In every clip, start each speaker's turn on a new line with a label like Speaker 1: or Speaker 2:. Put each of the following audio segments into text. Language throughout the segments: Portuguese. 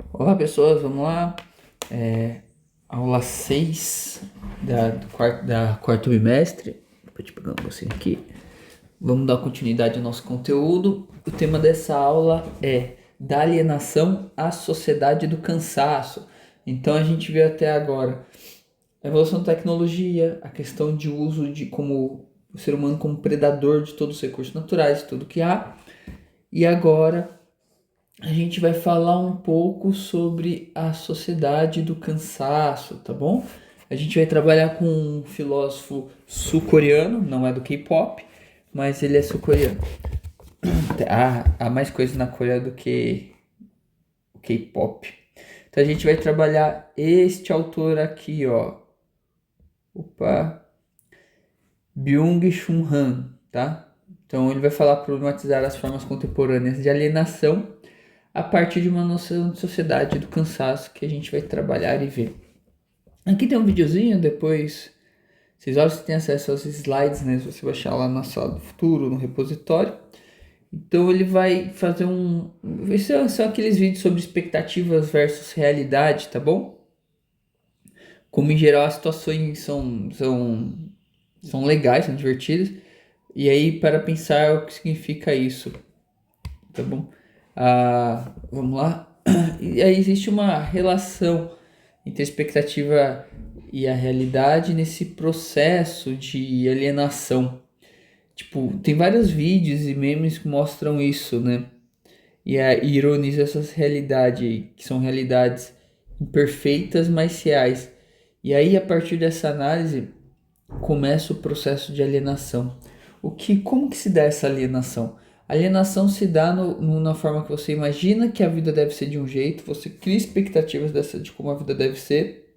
Speaker 1: Olá pessoas, vamos lá. Aula 6 da quarto bimestre. Vou te pegar um negocinho aqui. Vamos dar continuidade ao nosso conteúdo. O tema dessa aula é da alienação à sociedade do cansaço. Então a gente viu até agora a evolução da tecnologia, a questão de uso de como o ser humano como predador de todos os recursos naturais, de tudo que há. E agora a gente vai falar um pouco sobre a sociedade do cansaço, tá bom? A gente vai trabalhar com um filósofo sul-coreano, não é do K-pop, mas ele é sul-coreano. Há mais coisa na Coreia do que o K-pop. Então a gente vai trabalhar este autor aqui, ó. Opa! Byung-Chul Han, tá? Então ele vai falar problematizar as formas contemporâneas de alienação a partir de uma noção de sociedade do cansaço que a gente vai trabalhar e ver. Aqui tem um videozinho, depois vocês olham se tem acesso aos slides, né? Se você baixar lá na sala do futuro, no repositório. Então ele vai fazer são aqueles vídeos sobre expectativas versus realidade, tá bom? Como em geral as situações são legais, são divertidas. E aí para pensar o que significa isso, tá bom? Vamos lá. E aí existe uma relação entre a expectativa e a realidade nesse processo de alienação. Tipo, tem vários vídeos e memes que mostram isso, né? E ironiza essas realidades, que são realidades imperfeitas, mas reais. E aí, a partir dessa análise, começa o processo de alienação. Como que se dá essa alienação? A alienação se dá na forma que você imagina que a vida deve ser de um jeito, você cria expectativas de como a vida deve ser,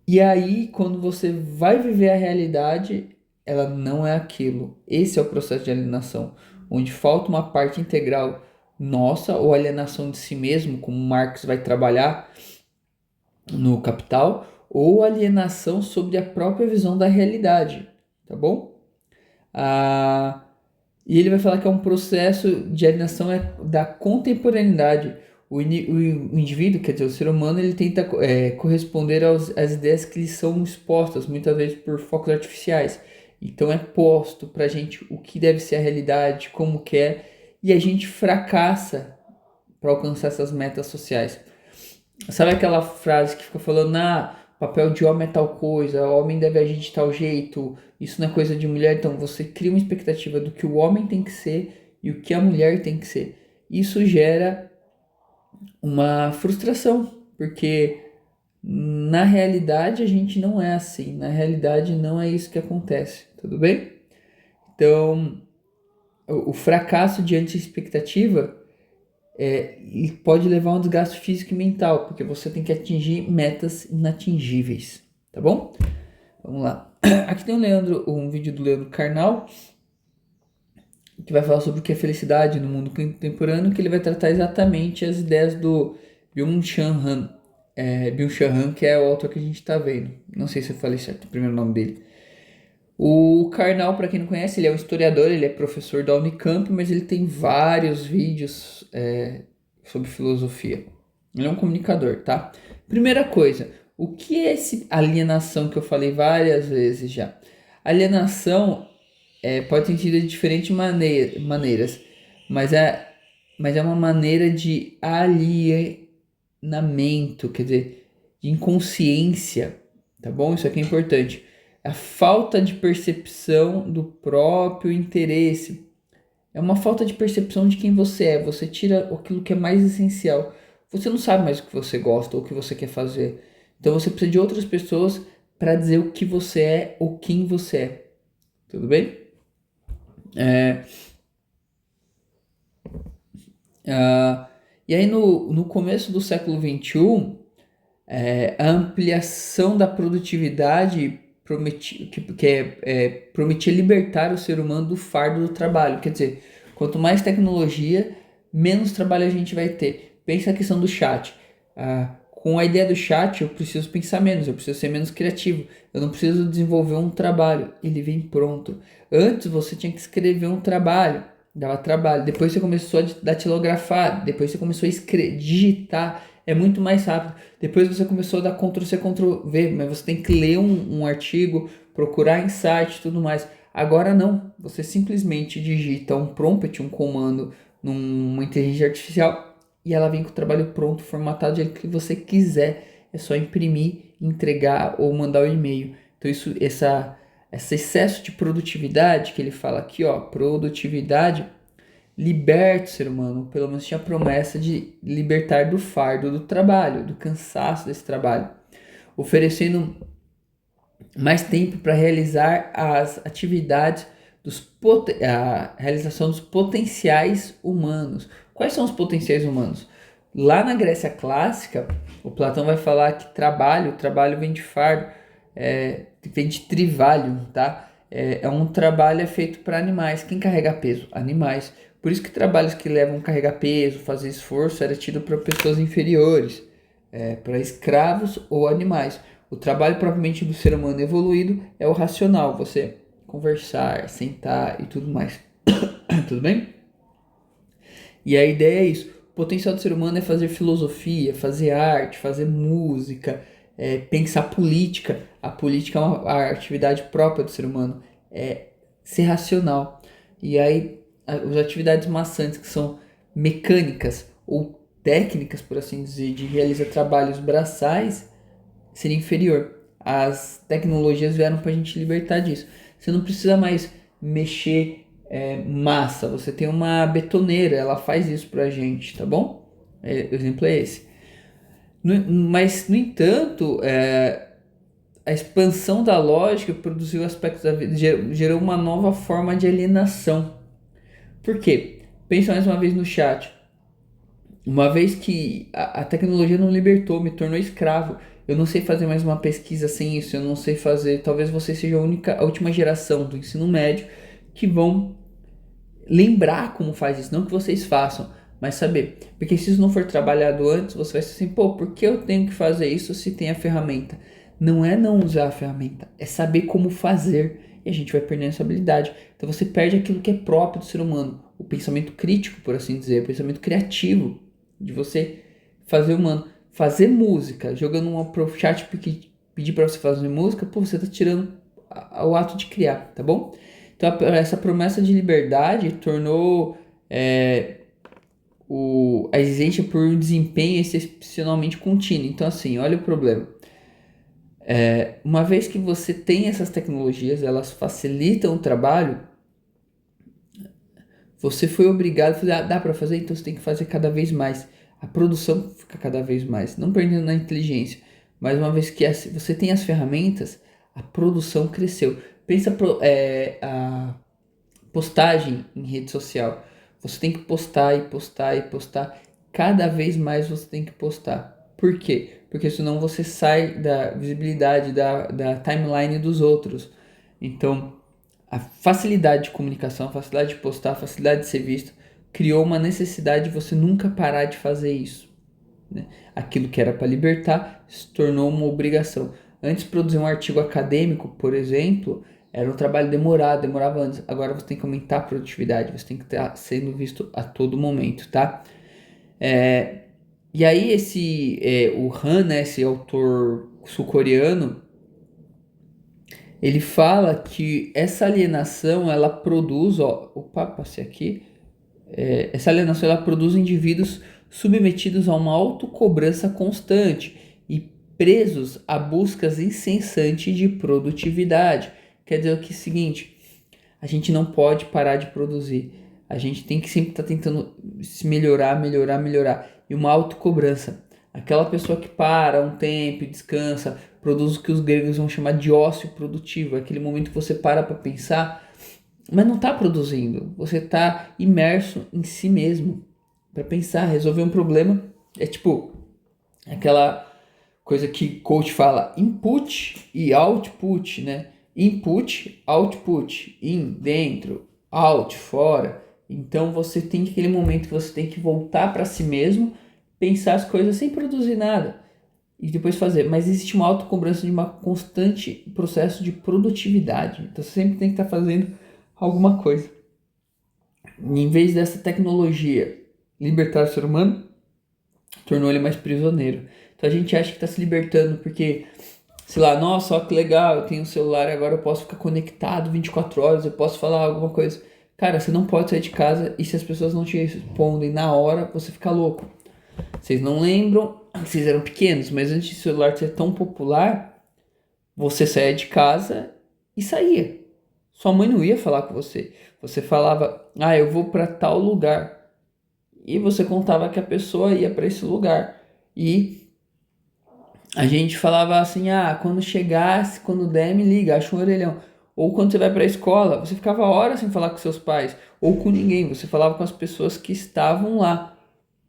Speaker 1: e aí quando você vai viver a realidade, ela não é aquilo. Esse é o processo de alienação, onde falta uma parte integral nossa, ou alienação de si mesmo, como Marx vai trabalhar no Capital, ou alienação sobre a própria visão da realidade, tá bom? E ele vai falar que é um processo de alienação da contemporaneidade. O indivíduo, quer dizer, o ser humano, ele tenta corresponder às ideias que lhe são expostas, muitas vezes por focos artificiais. Então é posto pra gente o que deve ser a realidade, como que é, e a gente fracassa para alcançar essas metas sociais. Sabe aquela frase que fica falando, papel de homem é tal coisa, o homem deve agir de tal jeito, isso não é coisa de mulher, então você cria uma expectativa do que o homem tem que ser e o que a mulher tem que ser. Isso gera uma frustração, porque na realidade a gente não é assim, na realidade não é isso que acontece, tudo bem? Então, o fracasso diante da expectativa e pode levar a um desgaste físico e mental, porque você tem que atingir metas inatingíveis, tá bom? Vamos lá. Aqui tem um vídeo do Leandro Carnal, que vai falar sobre o que é felicidade no mundo contemporâneo, que ele vai tratar exatamente as ideias do Byung-Chul Han. Byung-Chul Han, que é o autor que a gente está vendo. Não sei se eu falei certo o primeiro nome dele. O Karnal, para quem não conhece, ele é um historiador, ele é professor da Unicamp, mas ele tem vários vídeos sobre filosofia. Ele é um comunicador, tá? Primeira coisa, o que é essa alienação que eu falei várias vezes já? Alienação pode ser entendida de diferentes maneiras, mas mas é uma maneira de alienamento, quer dizer, de inconsciência, tá bom? Isso aqui é importante. A falta de percepção do próprio interesse. É uma falta de percepção de quem você é. Você tira aquilo que é mais essencial. Você não sabe mais o que você gosta ou o que você quer fazer. Então você precisa de outras pessoas para dizer o que você é ou quem você é. Tudo bem? E aí no começo do século XXI, a ampliação da produtividade prometia libertar o ser humano do fardo do trabalho. Quer dizer, quanto mais tecnologia, menos trabalho a gente vai ter. Pensa a questão do chat. Com a ideia do chat, eu preciso pensar menos, eu preciso ser menos criativo. Eu não preciso desenvolver um trabalho, ele vem pronto. Antes você tinha que escrever um trabalho. dava trabalho. Depois você começou a datilografar, depois você começou a digitar, é muito mais rápido. Depois você começou a dar Ctrl+C, Ctrl+V, mas você tem que ler um artigo, procurar em site e tudo mais. Agora não, você simplesmente digita um prompt, um comando numa inteligência artificial e ela vem com o trabalho pronto, formatado do jeito que você quiser. É só imprimir, entregar ou mandar o e-mail. Então esse excesso de produtividade que ele fala aqui, ó, produtividade liberta o ser humano, pelo menos tinha a promessa de libertar do fardo do trabalho, do cansaço desse trabalho, oferecendo mais tempo para realizar as atividades a realização dos potenciais humanos. Quais são os potenciais humanos? Lá na Grécia clássica, o Platão vai falar que trabalho vem de fardo, vem de trivalho, tá? É um trabalho feito para animais. Quem carrega peso? Animais. Por isso que trabalhos que levam a carregar peso, fazer esforço, era tido para pessoas inferiores, para escravos ou animais. O trabalho propriamente do ser humano evoluído é o racional, você conversar, sentar e tudo mais. Tudo bem? E a ideia é isso. O potencial do ser humano é fazer filosofia, fazer arte, fazer música, pensar política. A política é uma atividade própria do ser humano. É ser racional. E aí, as atividades maçantes que são mecânicas ou técnicas, por assim dizer, de realizar trabalhos braçais, seria inferior. As tecnologias vieram para a gente libertar disso. Você não precisa mais mexer massa. Você tem uma betoneira, ela faz isso pra gente, tá bom? O exemplo é esse. Mas, no entanto, a expansão da lógica produziu aspectos da vida, gerou uma nova forma de alienação. Por quê? Pensa mais uma vez no chat. Uma vez que a tecnologia não libertou, me tornou escravo. Eu não sei fazer mais uma pesquisa sem isso. Eu não sei fazer. Talvez você seja a última geração do ensino médio que vão lembrar como faz isso. Não que vocês façam, mas saber. Porque se isso não for trabalhado antes, você vai ser assim, pô, por que eu tenho que fazer isso se tem a ferramenta? Não é não usar a ferramenta, é saber como fazer. E a gente vai perdendo essa habilidade. Então você perde aquilo que é próprio do ser humano. O pensamento crítico, por assim dizer, o pensamento criativo de você fazer humano. Fazer música, jogando uma pro chat pedir para você fazer música, pô, você tá tirando o ato de criar, tá bom? Então essa promessa de liberdade tornou a exigência por um desempenho excepcionalmente contínuo. Então assim, olha o problema. Uma vez que você tem essas tecnologias, elas facilitam o trabalho, você foi obrigado a fazer, dá para fazer, então você tem que fazer cada vez mais. A produção fica cada vez mais, não perdendo na inteligência, mas uma vez que você tem as ferramentas, a produção cresceu. Pensa a postagem em rede social. Você tem que postar e postar e postar. Cada vez mais você tem que postar. Por quê? Porque senão você sai da visibilidade da timeline dos outros. Então, a facilidade de comunicação, a facilidade de postar, a facilidade de ser visto, criou uma necessidade de você nunca parar de fazer isso, né? Aquilo que era para libertar se tornou uma obrigação. Antes, produzir um artigo acadêmico, por exemplo, era um trabalho demorado, demorava anos. Agora você tem que aumentar a produtividade, você tem que estar sendo visto a todo momento, tá? E aí o Han, né, esse autor sul-coreano, ele fala que essa alienação, ela produz, passei aqui. Essa alienação, ela produz indivíduos submetidos a uma autocobrança constante e presos a buscas incessantes de produtividade. Quer dizer o seguinte, a gente não pode parar de produzir. A gente tem que sempre estar tentando se melhorar. E uma autocobrança. Aquela pessoa que para um tempo, descansa, produz o que os gregos vão chamar de ócio produtivo. É aquele momento que você para pensar, mas não está produzindo. Você está imerso em si mesmo para pensar, resolver um problema. É tipo aquela coisa que coach fala, input e output, né? Input, output, in, dentro, out, fora. Então você tem aquele momento que você tem que voltar para si mesmo, pensar as coisas sem produzir nada e depois fazer. Mas existe uma autocobrança de uma constante processo de produtividade. Então você sempre tem que estar fazendo alguma coisa. Em vez dessa tecnologia libertar o ser humano, tornou ele mais prisioneiro. Então a gente acha que está se libertando porque, sei lá, nossa, ó que legal, eu tenho um celular e agora eu posso ficar conectado 24 horas, eu posso falar alguma coisa. Cara, você não pode sair de casa e se as pessoas não te respondem na hora, você fica louco. Vocês não lembram que vocês eram pequenos, mas antes do celular ser tão popular, você saía de casa e saía. Sua mãe não ia falar com você. Você falava, ah, eu vou para tal lugar. E você contava que a pessoa ia para esse lugar. E a gente falava assim, ah, quando chegasse, quando der, me liga, acha um orelhão. Ou quando você vai para a escola, você ficava horas sem falar com seus pais, ou com ninguém, você falava com as pessoas que estavam lá,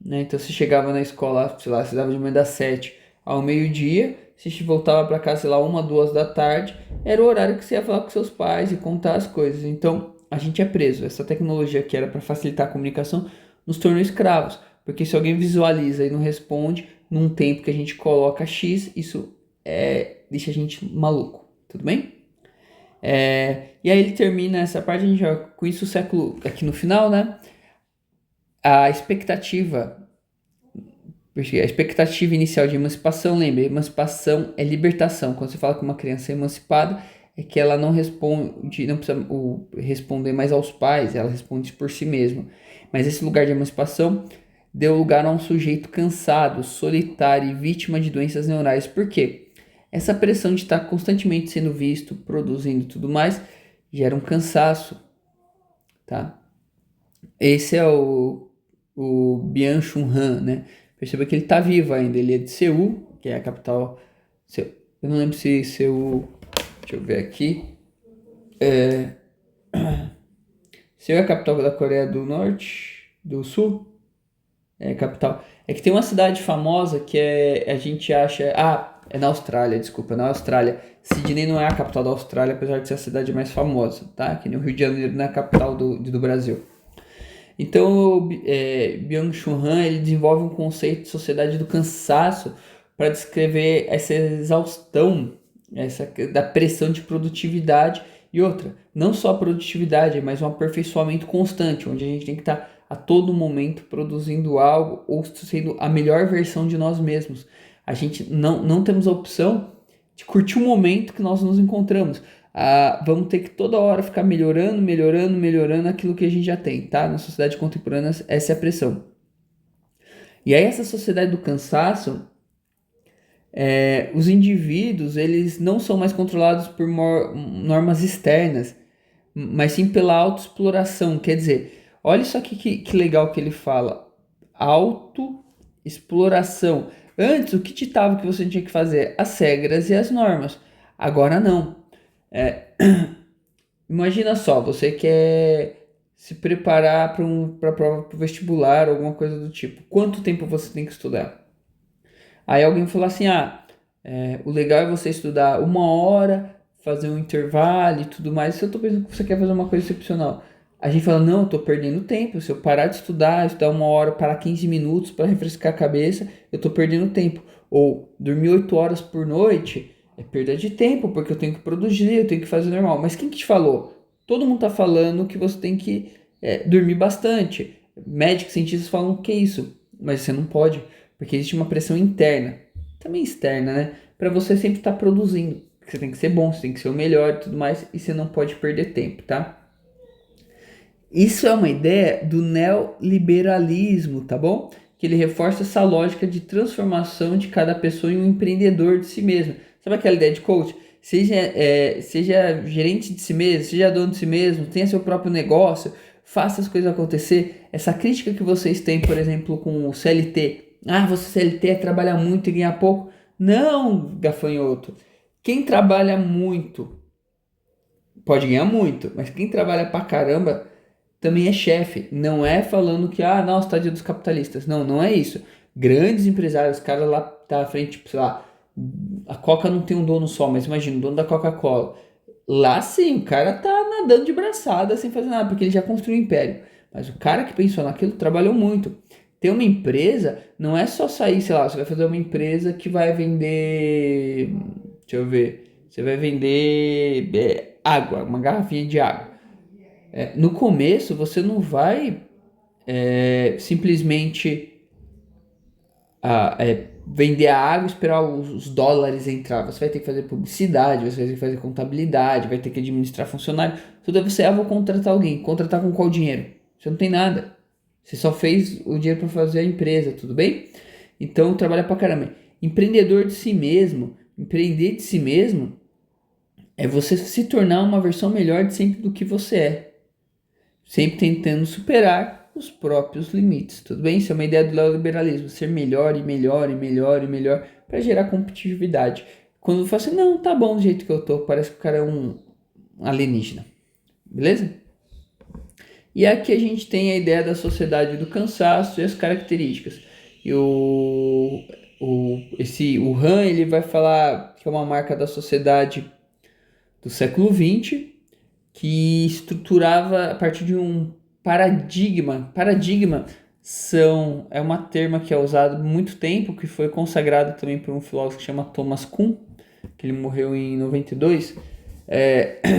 Speaker 1: né? Então você chegava na escola, sei lá, você dava de manhã das 7 ao meio-dia, se você voltava para casa, sei lá, 1, 2 da tarde, era o horário que você ia falar com seus pais e contar as coisas. Então a gente é preso. Essa tecnologia que era para facilitar a comunicação nos tornou escravos, porque se alguém visualiza e não responde num tempo que a gente coloca X, isso deixa a gente maluco, tudo bem? E aí ele termina essa parte, a gente já com isso o século, aqui no final, né? A expectativa, porque a expectativa inicial de emancipação, lembra, emancipação é libertação. Quando você fala que uma criança é emancipada, é que ela não responde, não precisa responder mais aos pais, ela responde por si mesma. Mas esse lugar de emancipação deu lugar a um sujeito cansado, solitário e vítima de doenças neurais. Por quê? Essa pressão de estar constantemente sendo visto, produzindo e tudo mais, gera um cansaço, tá? Esse é o Byung-Chul Han, né? Perceba que ele tá vivo ainda, ele é de Seul, que é a capital. Eu não lembro se Seul. Deixa eu ver aqui. Seul é a capital da Coreia do Norte, do Sul? É a capital. É que tem uma cidade famosa que a gente acha. Ah, é na Austrália, desculpa, na Austrália. Sydney não é a capital da Austrália, apesar de ser a cidade mais famosa, tá? Que nem o Rio de Janeiro não é a capital do Brasil. Então, Byung-Chul Han ele desenvolve um conceito de sociedade do cansaço para descrever essa exaustão, da pressão de produtividade e outra, não só a produtividade, mas um aperfeiçoamento constante, onde a gente tem que estar a todo momento produzindo algo ou sendo a melhor versão de nós mesmos. A gente não temos a opção de curtir o momento que nós nos encontramos. Vamos ter que toda hora ficar melhorando aquilo que a gente já tem, tá? Na sociedade contemporânea, essa é a pressão. E aí, essa sociedade do cansaço, os indivíduos, eles não são mais controlados por normas externas, mas sim pela autoexploração. Quer dizer, olha isso aqui que legal que ele fala. Autoexploração. Antes, o que ditava que você tinha que fazer? As regras e as normas. Agora não. Imagina só, você quer se preparar para prova pro vestibular, alguma coisa do tipo. Quanto tempo você tem que estudar? Aí alguém falou assim: o legal é você estudar 1 hora, fazer um intervalo e tudo mais. Se eu tô pensando que você quer fazer uma coisa excepcional, a gente fala: não, eu tô perdendo tempo. Se eu parar de estudar 1 hora, parar 15 minutos para refrescar a cabeça, eu tô perdendo tempo. Ou dormir 8 horas por noite. É perda de tempo, porque eu tenho que produzir, eu tenho que fazer normal. Mas quem que te falou? Todo mundo tá falando que você tem que dormir bastante. Médicos, cientistas falam que é isso. Mas você não pode, porque existe uma pressão interna, também externa, né? Para você sempre estar produzindo. Você tem que ser bom, você tem que ser o melhor e tudo mais, e você não pode perder tempo, tá? Isso é uma ideia do neoliberalismo, tá bom? Que ele reforça essa lógica de transformação de cada pessoa em um empreendedor de si mesmo. Sabe aquela ideia de coach? Seja gerente de si mesmo, seja dono de si mesmo, tenha seu próprio negócio, faça as coisas acontecer. Essa crítica que vocês têm, por exemplo, com o CLT. Ah, você CLT é trabalhar muito e ganhar pouco. Não, gafanhoto. Quem trabalha muito pode ganhar muito, mas quem trabalha pra caramba também é chefe. Não é falando que, nossa, tadinho dos capitalistas. Não, não é isso. Grandes empresários, os caras lá tá à frente, tipo, sei lá, a Coca não tem um dono só, mas imagina, o dono da Coca-Cola. Lá sim, o cara tá nadando de braçada sem fazer nada, porque ele já construiu um império. Mas o cara que pensou naquilo trabalhou muito. Ter uma empresa não é só sair, sei lá, você vai fazer uma empresa que vai vender. Deixa eu ver. Você vai vender água, uma garrafinha de água. No começo, você não vai simplesmente vender a água e esperar os dólares entrar. Você vai ter que fazer publicidade, você vai ter que fazer contabilidade, vai ter que administrar funcionário. Tudo é você, vou contratar alguém. Contratar com qual dinheiro? Você não tem nada. Você só fez o dinheiro para fazer a empresa, tudo bem? Então, trabalha pra caramba. Empreendedor de si mesmo, empreender de si mesmo, é você se tornar uma versão melhor de sempre do que você é. Sempre tentando superar os próprios limites, tudo bem? Isso é uma ideia do neoliberalismo, ser melhor e melhor e melhor e melhor para gerar competitividade. Quando você fala assim, não, tá bom do jeito que eu tô, parece que o cara é um alienígena, beleza? E aqui a gente tem a ideia da sociedade do cansaço e as características. E o Han, ele vai falar que é uma marca da sociedade do século XX, que estruturava a partir de um paradigma. Paradigma é uma terma que é usada há muito tempo, que foi consagrado também por um filósofo que chama Thomas Kuhn, que ele morreu em 92,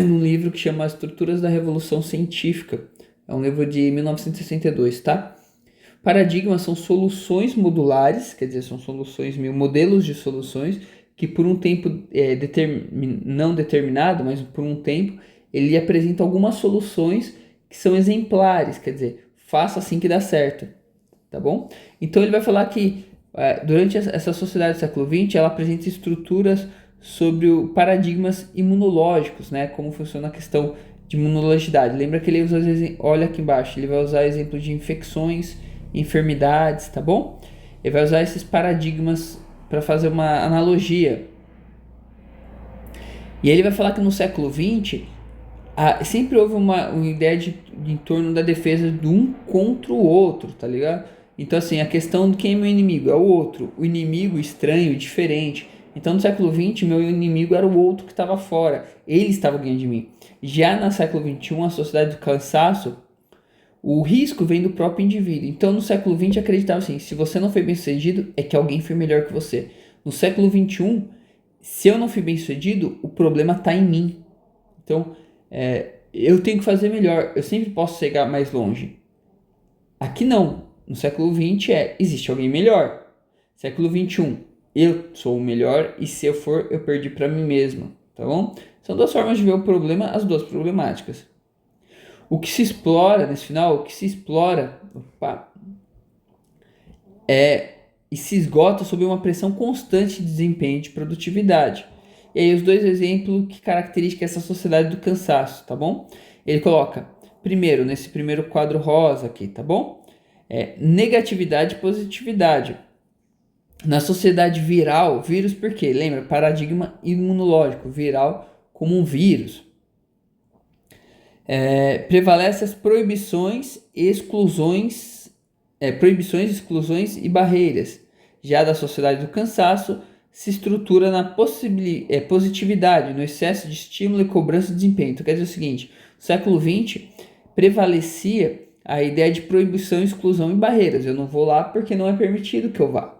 Speaker 1: num livro que chama Estruturas da Revolução Científica. É um livro de 1962, tá? Paradigmas são soluções modulares, quer dizer, são soluções, modelos de soluções, que por um tempo não determinado, mas por um tempo, ele apresenta algumas soluções que são exemplares, quer dizer, faça assim que dá certo, tá bom? Então ele vai falar que durante essa sociedade do século XX, ela apresenta estruturas sobre paradigmas imunológicos, né? Como funciona a questão de imunologicidade. Lembra que ele usa, olha aqui embaixo, ele vai usar exemplos de infecções, enfermidades, tá bom? Ele vai usar esses paradigmas para fazer uma analogia. E ele vai falar que no século XX sempre houve uma ideia em torno da defesa de um contra o outro, tá ligado? Então assim, a questão de quem é meu inimigo é o outro, o inimigo estranho, diferente. Então no século XX, meu inimigo era o outro que estava fora, ele estava ganhando de mim. Já no século XXI, a sociedade do cansaço, o risco vem do próprio indivíduo. Então, no século XX, acreditava assim, se você não foi bem sucedido, é que alguém foi melhor que você. No século XXI, se eu não fui bem sucedido, o problema está em mim. Então, eu tenho que fazer melhor, eu sempre posso chegar mais longe. Aqui não. No século XX existe alguém melhor. Século XXI, eu sou o melhor e se eu for, eu perdi para mim mesmo. Tá bom? São duas formas de ver o problema, as duas problemáticas. O que se explora nesse final, e se esgota sob uma pressão constante de desempenho e de produtividade. E aí os dois exemplos que caracterizam essa sociedade do cansaço, tá bom? Ele coloca, primeiro, nesse primeiro quadro rosa aqui, tá bom? Negatividade e positividade. Na sociedade viral, vírus por quê? Lembra, paradigma imunológico, viral como um vírus. Prevalece as proibições, exclusões e barreiras. Já da sociedade do cansaço, se estrutura na positividade, no excesso de estímulo e cobrança de desempenho. Então, quer dizer o seguinte, no século XX prevalecia a ideia de proibição, exclusão e barreiras. Eu não vou lá porque não é permitido que eu vá,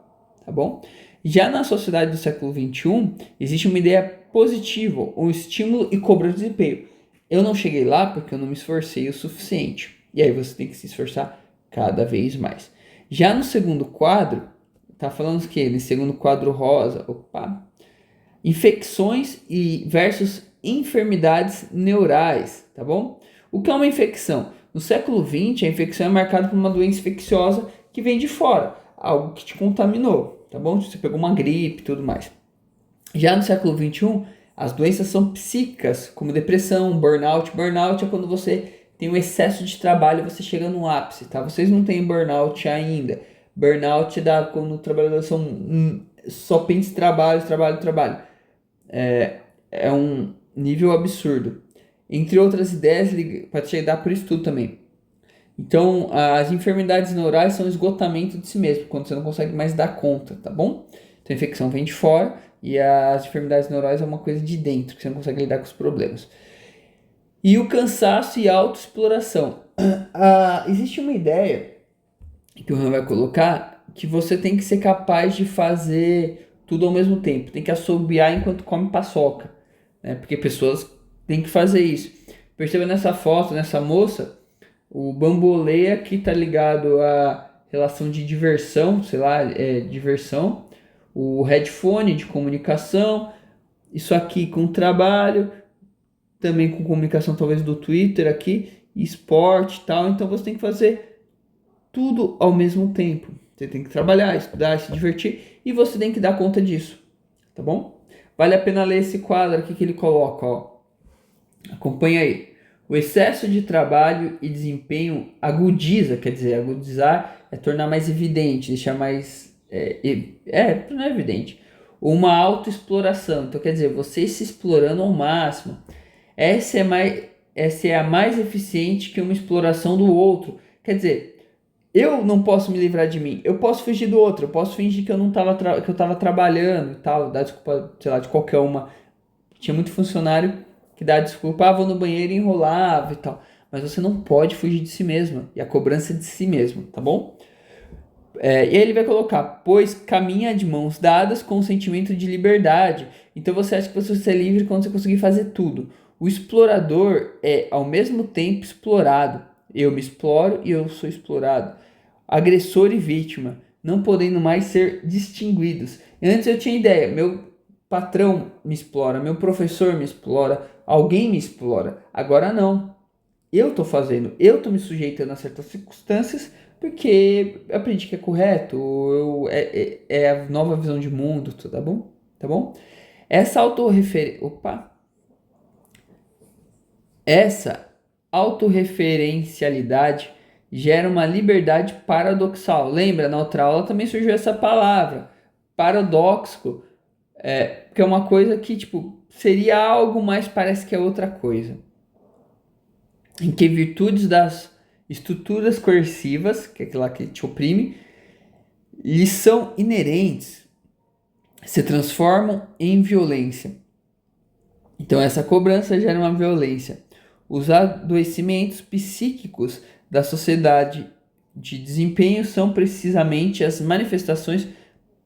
Speaker 1: tá bom? Já na sociedade do século XXI, existe uma ideia positiva, um estímulo e cobrança de desempenho. Eu não cheguei lá porque eu não me esforcei o suficiente. E aí você tem que se esforçar cada vez mais. Já no segundo quadro, tá falando o quê? Nesse segundo quadro rosa, infecções versus enfermidades neurais, tá bom? O que é uma infecção? No século XX, a infecção é marcada por uma doença infecciosa que vem de fora, algo que te contaminou, tá bom? Você pegou uma gripe e tudo mais. Já no século XXI, as doenças são psíquicas, como depressão, burnout. Burnout é quando você tem um excesso de trabalho e você chega no ápice, tá? Vocês não têm burnout ainda. Burnout dá quando os trabalhadores só pensa em trabalho. É um nível absurdo. Entre outras ideias, pode chegar por estudo também. Então, as enfermidades neurais são esgotamento de si mesmo, quando você não consegue mais dar conta, tá bom? Então, a infecção vem de fora e as enfermidades neurais é uma coisa de dentro, que você não consegue lidar com os problemas. E o cansaço e a autoexploração. Existe uma ideia que o Han vai colocar que você tem que ser capaz de fazer tudo ao mesmo tempo. Tem que assobiar enquanto come paçoca, né? Porque pessoas têm que fazer isso. Perceba nessa foto, nessa moça, o bambolê aqui tá ligado à relação de diversão, sei lá, diversão. O headphone de comunicação, isso aqui com trabalho, também com comunicação talvez do Twitter aqui, esporte e tal. Então você tem que fazer tudo ao mesmo tempo. Você tem que trabalhar, estudar, se divertir e você tem que dar conta disso, tá bom? Vale a pena ler esse quadro aqui que ele coloca, ó. Acompanha aí. O excesso de trabalho e desempenho agudiza, quer dizer, agudizar é tornar mais evidente, deixar mais. Não é evidente. Uma autoexploração, então quer dizer, você se explorando ao máximo. Essa é a mais eficiente que uma exploração do outro. Quer dizer, eu não posso me livrar de mim, eu posso fugir do outro, eu posso fingir que eu não tava que eu tava trabalhando e tal, dar desculpa, sei lá, de qualquer uma. Tinha muito funcionário que dá desculpa, vou no banheiro e enrolava e tal. Mas você não pode fugir de si mesmo. E a cobrança é de si mesmo, tá bom? E aí ele vai colocar, pois caminha de mãos dadas com o sentimento de liberdade. Então você acha que você é livre quando você conseguir fazer tudo. O explorador é ao mesmo tempo explorado. Eu me exploro e eu sou explorado. Agressor e vítima, não podendo mais ser distinguidos. Antes eu tinha ideia, meu patrão me explora, meu professor me explora, alguém me explora. Agora não. Eu tô fazendo, eu tô me sujeitando a certas circunstâncias porque aprendi que é correto, é a nova visão de mundo, tá bom? Tá bom? Essa essa autorreferencialidade gera uma liberdade paradoxal. Lembra, na outra aula também surgiu essa palavra, paradoxo, que é uma coisa que, tipo, seria algo, mas parece que é outra coisa. Em que virtudes das estruturas coercivas, que é aquela que te oprime, lhes são inerentes, se transformam em violência. Então essa cobrança gera uma violência. Os adoecimentos psíquicos da sociedade de desempenho são precisamente as manifestações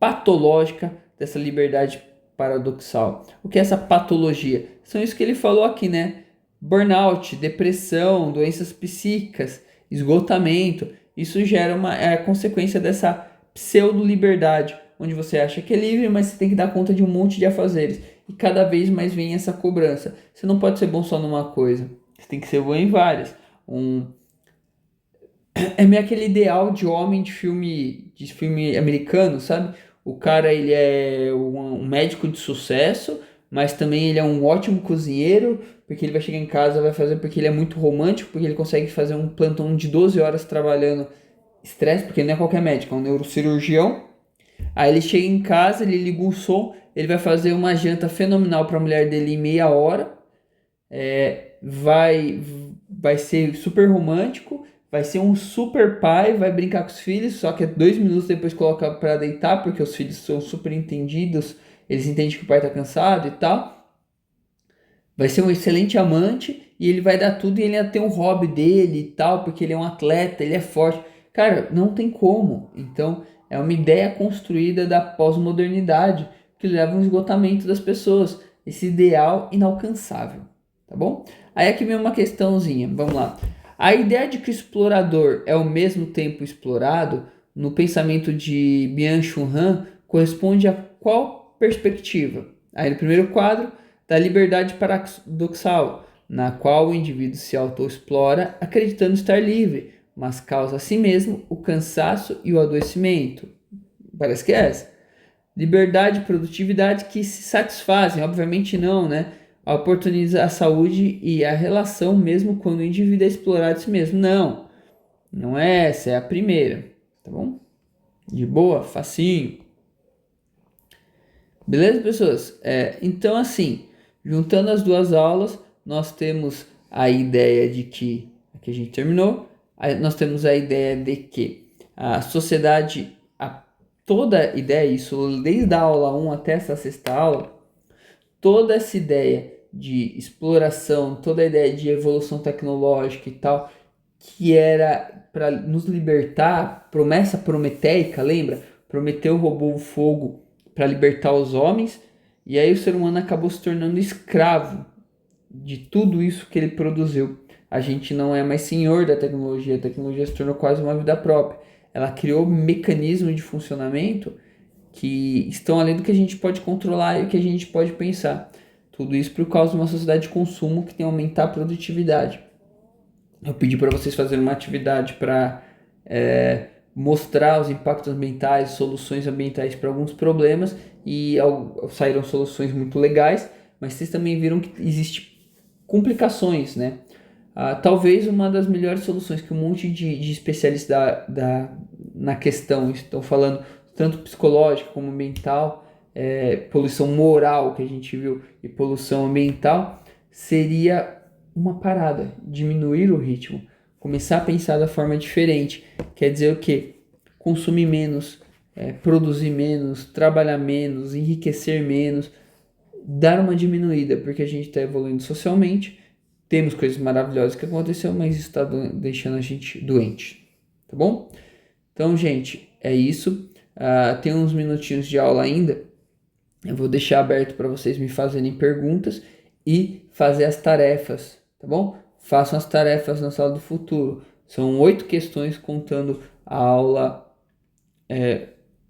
Speaker 1: patológicas dessa liberdade paradoxal. O que é essa patologia? São isso que ele falou aqui, né? Burnout, depressão, doenças psíquicas, esgotamento. Isso gera a consequência dessa pseudo-liberdade, onde você acha que é livre, mas você tem que dar conta de um monte de afazeres. E cada vez mais vem essa cobrança. Você não pode ser bom só numa coisa. Você tem que ser bom em várias. É meio aquele ideal de homem de filme americano, sabe? O cara, ele é um médico de sucesso, mas também ele é um ótimo cozinheiro, porque ele vai chegar em casa, vai fazer porque ele é muito romântico, porque ele consegue fazer um plantão de 12 horas trabalhando estresse, porque não é qualquer médico, é um neurocirurgião. Aí ele chega em casa, ele liga o som, ele vai fazer uma janta fenomenal para a mulher dele em meia hora, vai ser super romântico, vai ser um super pai, vai brincar com os filhos, só que 2 minutos depois coloca para deitar, porque os filhos são super entendidos, eles entendem que o pai tá cansado e tal. Vai ser um excelente amante e ele vai dar tudo e ele ainda tem um hobby dele e tal, porque ele é um atleta, ele é forte. Cara, não tem como. Então, é uma ideia construída da pós-modernidade que leva a um esgotamento das pessoas. Esse ideal inalcançável, tá bom? Aí aqui vem uma questãozinha, vamos lá. A ideia de que o explorador é ao mesmo tempo explorado, no pensamento de Byung-Chul Han, corresponde a qual perspectiva? Aí no primeiro quadro, da liberdade paradoxal, na qual o indivíduo se autoexplora acreditando estar livre, mas causa a si mesmo o cansaço e o adoecimento. Parece que é essa. Liberdade e produtividade que se satisfazem, obviamente não, né? Oportuniza a saúde e a relação mesmo quando o indivíduo é explorado de si mesmo. Não, não é essa, é a primeira, tá bom? De boa, facinho. Beleza, pessoas? Então, assim, juntando as duas aulas, nós temos a ideia de que, aqui a gente terminou, nós temos a ideia de que a sociedade, toda ideia, isso desde a aula 1 até essa sexta aula, toda essa ideia de exploração, toda a ideia de evolução tecnológica e tal, que era para nos libertar, promessa prometeica, lembra? Prometeu roubou o fogo para libertar os homens, e aí o ser humano acabou se tornando escravo de tudo isso que ele produziu. A gente não é mais senhor da tecnologia, a tecnologia se tornou quase uma vida própria. Ela criou mecanismos de funcionamento que estão além do que a gente pode controlar e o que a gente pode pensar. Tudo isso por causa de uma sociedade de consumo que tem que aumentar a produtividade. Eu pedi para vocês fazerem uma atividade para mostrar os impactos ambientais, soluções ambientais para alguns problemas e saíram soluções muito legais, mas vocês também viram que existem complicações, né? Talvez uma das melhores soluções que um monte de especialistas na questão estão falando, tanto psicológica como ambiental, poluição moral que a gente viu e poluição ambiental, seria uma parada, diminuir o ritmo, começar a pensar da forma diferente. Quer dizer o quê? Consumir menos, produzir menos, trabalhar menos, enriquecer menos, dar uma diminuída, porque a gente está evoluindo socialmente, temos coisas maravilhosas que aconteceram, mas isso está deixando a gente doente, tá bom? Então, gente, é isso. Tem uns minutinhos de aula ainda. Eu vou deixar aberto para vocês me fazerem perguntas e fazer as tarefas, tá bom? Façam as tarefas na sala do futuro. São 8 questões contando a aula.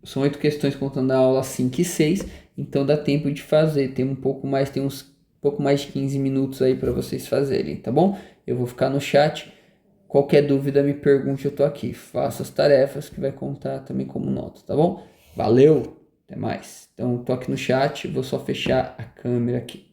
Speaker 1: São 8 questões contando a aula 5 e 6. Então dá tempo de fazer. Tem uns pouco mais de 15 minutos aí para vocês fazerem, tá bom? Eu vou ficar no chat. Qualquer dúvida me pergunte, eu tô aqui. Faça as tarefas que vai contar também como nota, tá bom? Valeu, até mais. Então tô aqui no chat, vou só fechar a câmera aqui.